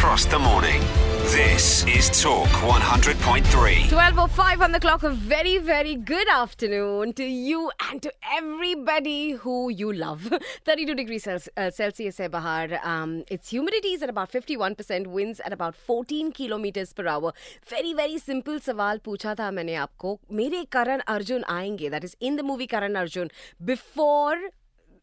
across the morning. This is Talk 100.3. 12:05 on the clock. A very, very good afternoon to you and to everybody who you love. 32 degrees Celsius hai bahar. Its humidity is at about 51%, winds at about 14 kilometers per hour. Very, very simple सवाल पूछा था मैंने आपको. मेरे करण अर्जुन आएंगे. That is in the movie Karan Arjun.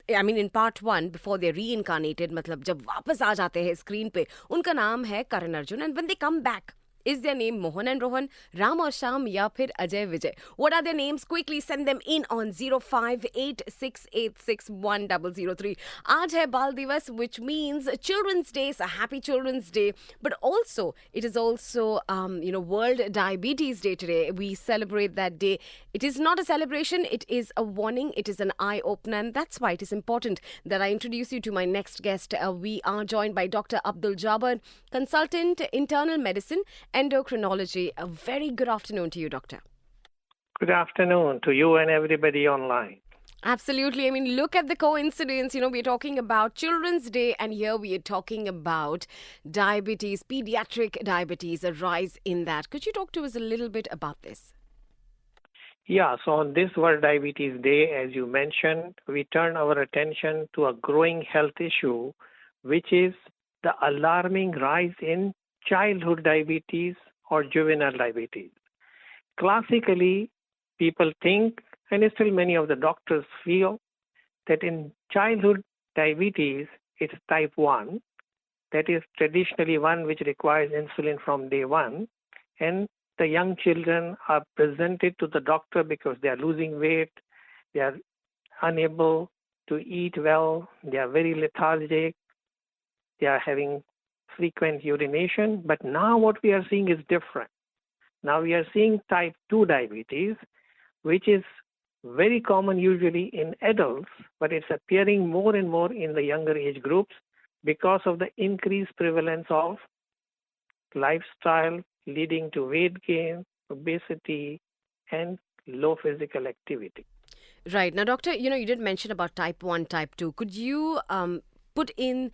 In part 1, before they're reincarnated, मतलब जब वापस आ जाते हैं स्क्रीन पे, उनका नाम है Karan Arjun. And when they come back, is their name Mohan and Rohan, Ram और Sham, या फिर Ajay Vijay? What are their names? Quickly send them in on 0586861003. आज है बाल दिवस, which means Children's Day. It's a happy Children's Day. But also, it is also, World Diabetes Day today. We celebrate that day. It is not a celebration. It is a warning. It is an eye-opener. And that's why it is important that I introduce you to my next guest. We are joined by Dr. Abdul Jabbar, consultant, internal medicine, Endocrinology. A very good afternoon to you, Doctor. Good afternoon to you and everybody online. Absolutely. I mean, look at the coincidence. We're talking about Children's Day, and here we are talking about diabetes, pediatric diabetes, a rise in that. Could you talk to us a little bit about this? Yeah, so on this World Diabetes Day, as you mentioned, we turn our attention to a growing health issue, which is the alarming rise in childhood diabetes or juvenile diabetes. Classically, people think, and still many of the doctors feel, that in childhood diabetes, it's type 1, that is traditionally one which requires insulin from day one, and the young children are presented to the doctor because they are losing weight, they are unable to eat well, they are very lethargic, they are having frequent urination. But now what we are seeing is different. Now we are seeing type 2 diabetes, which is very common usually in adults, but it's appearing more and more in the younger age groups because of the increased prevalence of lifestyle leading to weight gain, obesity, and low physical activity. Right. Now, Doctor, you did mention about type 1, type 2. Could you put in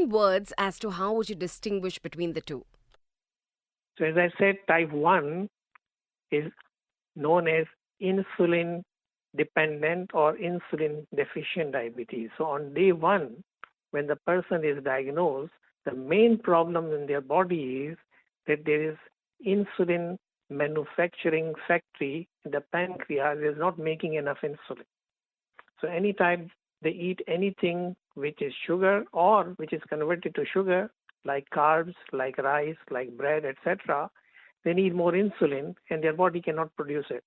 words as to how would you distinguish between the two? So as I said, type 1 is known as insulin dependent or insulin deficient diabetes. So on day 1, when the person is diagnosed, the main problem in their body is that there is insulin manufacturing factory in the pancreas is not making enough insulin. So anytime they eat anything which is sugar or which is converted to sugar, like carbs, like rice, like bread, etc., they need more insulin and their body cannot produce it.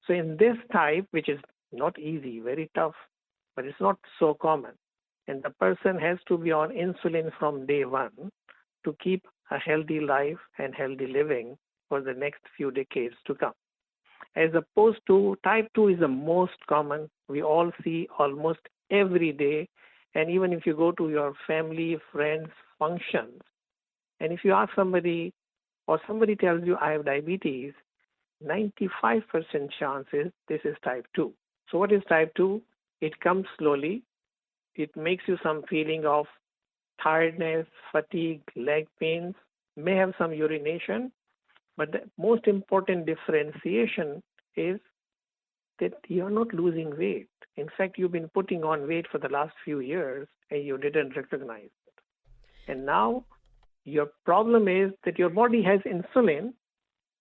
So in this type, which is not easy, very tough, but it's not so common, and the person has to be on insulin from day 1 to keep a healthy life and healthy living for the next few decades to come. As opposed to type 2 is the most common. We all see almost every day. And even if you go to your family, friends, functions, and if you ask somebody or somebody tells you I have diabetes, 95% chances this is type 2. So what is type 2? It comes slowly. It makes you some feeling of tiredness, fatigue, leg pains, may have some urination, but the most important differentiation is that you're not losing weight. In fact, you've been putting on weight for the last few years and you didn't recognize it. And now your problem is that your body has insulin,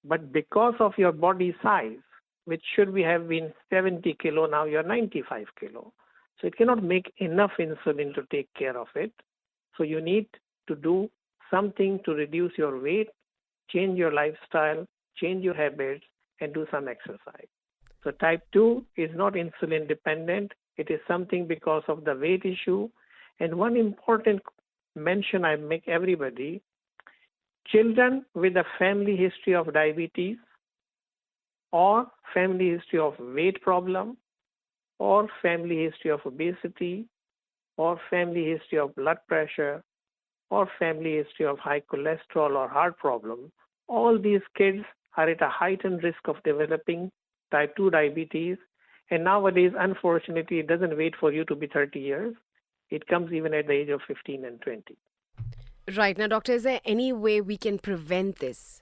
but because of your body size, which should have been 70 kilo, now you're 95 kilo. So it cannot make enough insulin to take care of it. So you need to do something to reduce your weight, change your lifestyle, change your habits, and do some exercise. So type 2 is not insulin dependent. It is something because of the weight issue. And one important mention I make everybody, children with a family history of diabetes or family history of weight problem or family history of obesity or family history of blood pressure or family history of high cholesterol or heart problem, all these kids are at a heightened risk of developing type 2 diabetes. And nowadays, unfortunately, it doesn't wait for you to be 30 years. It comes even at the age of 15 and 20. Right. Now, doctor, is there any way we can prevent this?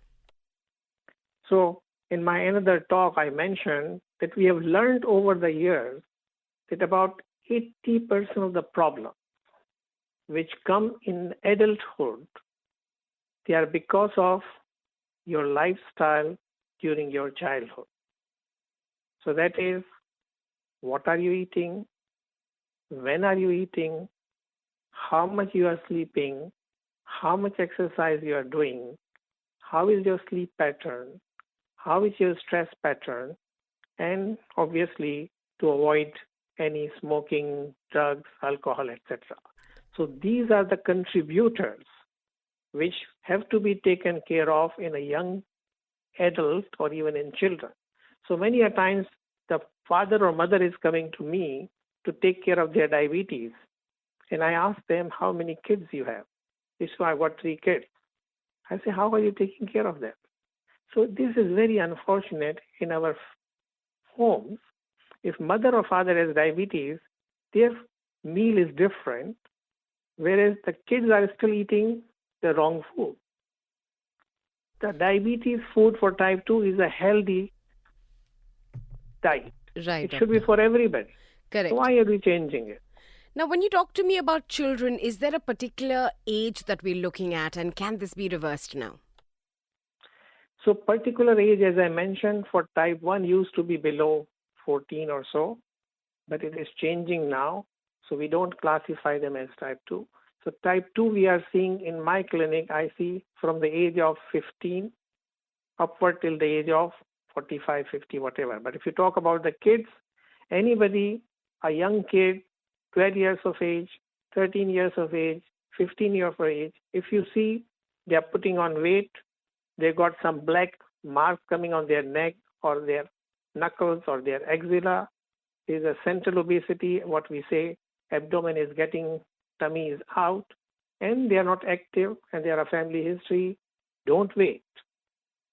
So in my another talk, I mentioned that we have learned over the years that about 80% of the problems which come in adulthood, they are because of your lifestyle during your childhood. So that is, what are you eating? When are you eating? How much you are sleeping? How much exercise you are doing? How is your sleep pattern? How is your stress pattern? And obviously, to avoid any smoking, drugs, alcohol, etc. So these are the contributors which have to be taken care of in a young adult or even in children. So many a times the father or mother is coming to me to take care of their diabetes. And I ask them, how many kids you have? They say, I've got 3 kids. I say, how are you taking care of them? So this is very unfortunate in our homes. If mother or father has diabetes, their meal is different, whereas the kids are still eating the wrong food. The diabetes food for type 2 is a healthy diet. Right. It should be for everybody. Correct. So why are we changing it? Now, when you talk to me about children, is there a particular age that we're looking at, and can this be reversed now? So particular age, as I mentioned, for type 1 used to be below 14 or so, but it is changing now. So we don't classify them as type 2. So type 2 we are seeing in my clinic, I see from the age of 15 upward till the age of 45, 50, whatever. But if you talk about the kids, anybody, a young kid, 12 years of age, 13 years of age, 15 years of age, if you see they are putting on weight, they've got some black marks coming on their neck or their knuckles or their axilla. There's a central obesity, what we say, abdomen is getting, tummy is out, and they are not active and they are a family history. Don't wait.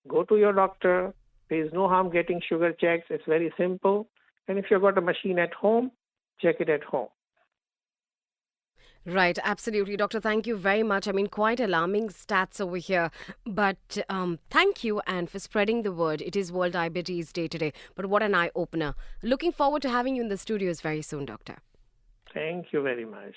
Go to your doctor. There is no harm getting sugar checks. It's very simple. And if you've got a machine at home, check it at home. Right, absolutely. Doctor, thank you very much. I mean, quite alarming stats over here. But thank you and for spreading the word. It is World Diabetes Day today. But what an eye-opener. Looking forward to having you in the studios very soon, Doctor. Thank you very much.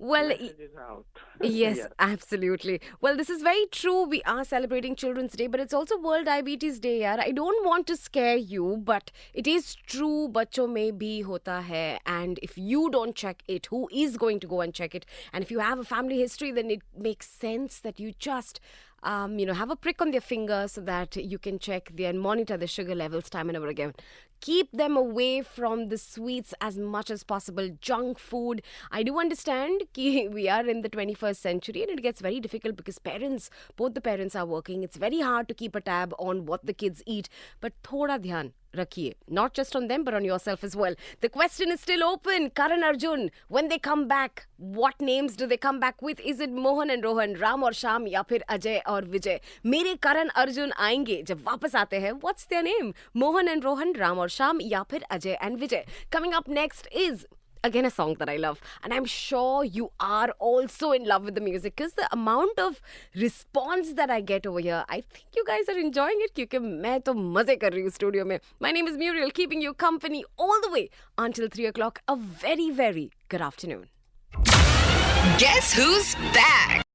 Well, Message is out. yes, absolutely. Well, this is very true. We are celebrating Children's Day, but it's also World Diabetes Day, yaar. I don't want to scare you, but it is true. Bachon mein bhi hota hai. And if you don't check it, who is going to go and check it? And if you have a family history, then it makes sense that you just have a prick on their finger so that you can check and monitor the sugar levels time and over again. Keep them away from the sweets as much as possible. Junk food. I do understand that we are in the 21st century and it gets very difficult because both the parents are working. It's very hard to keep a tab on what the kids eat. But thoda dhyan rakhiye. Not just on them, but on yourself as well. The question is still open. Karan Arjun, when they come back, what names do they come back with? Is it Mohan and Rohan, Ram or Sham, या फिर Ajay और Vijay? मेरे Karan Arjun आएंगे जब वापस आते हैं. What's their name? Mohan and Rohan, Ram or Sham, या फिर Ajay and Vijay. Coming up next is again a song that I love, and I'm sure you are also in love with the music because the amount of response that I get over here, I think you guys are enjoying it क्योंकि मैं तो मजे कर रही हूँ studio में. My name is Muriel, keeping you company all the way until 3 o'clock. A very, very good afternoon. Guess who's back?